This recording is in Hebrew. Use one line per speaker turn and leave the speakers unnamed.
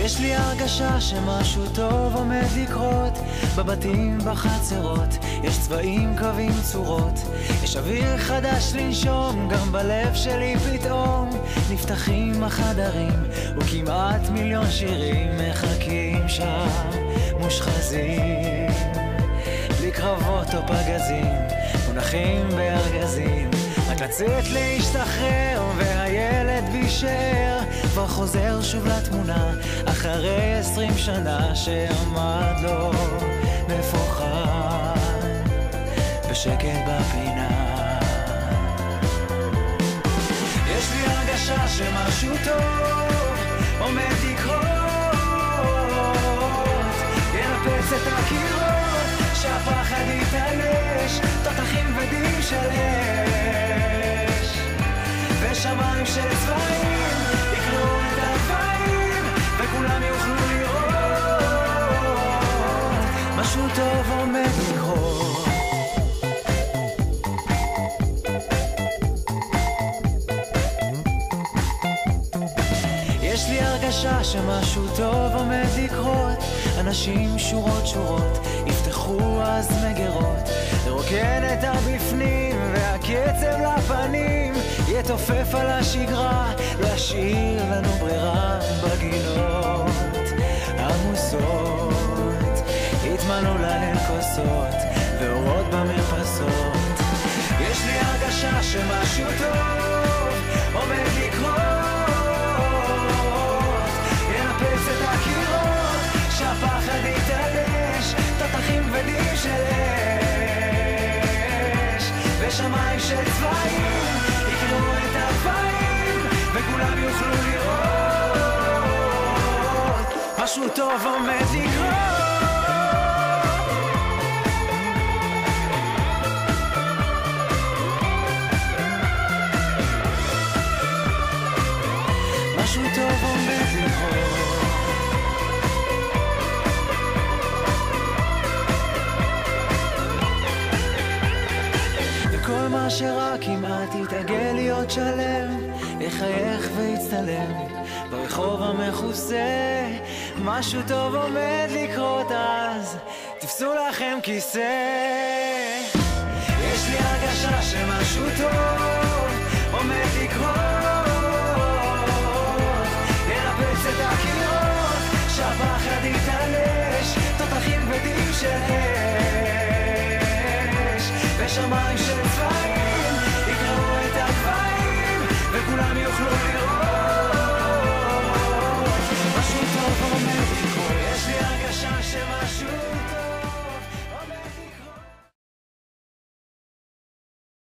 יש לי הרגשה שמשהו טוב עומד לקרות, בבתים, בחצרות, יש צבעים, קווים, צורות, יש אוויר חדש לנשום, גם בלב שלי פתאום נפתחים החדרים, וכמעט מיליון שירים מחכים שם מושחזים, בלי קרבות או פגזים, מונחים בארגזים, רק לצאת להשתחרר, והילד בישר כבר חוזר שוב לתמונה, אחרי 20 שנה שעמד לו מפוחד בשקט בפינה. יש לי הרגשה שמשהו טוב עומד לקרות, ינפץ את הקירות, שהפחד יתעלש, תותחים ודים של אש, ושמיים של צבעים יקראו את הגבהים, וכולם יוכלו לראות משהו טוב עומד לקרות. יש לי הרגשה שמשהו טוב עומד לקרות, אנשים שורות שורות יפתחו אז מגרות, לרוקן את הבפנים והקצב לפנים יתופף על השגרה, להשאיר לנו ברירה בגינות עמוסות, יתמלאו ליל כוסות ואורות במרפסות. יש לי הרגשה שמשהו טוב עומד לקרות, ינפץ את הקירות, שהפחד יתעלש, תותחים ודים של אש, ושמיים של צבעים יקראו את הגבהים, וכולם יוכלו לראות משהו טוב עומד לקרות. משהו טוב עומד לקרות. וכל מה שרק כמעט יתעגל להיות שלם, יחייך ויצטלם ברחוב המכוסה, משהו טוב עומד לקרות, אז תפסו לכם כיסא.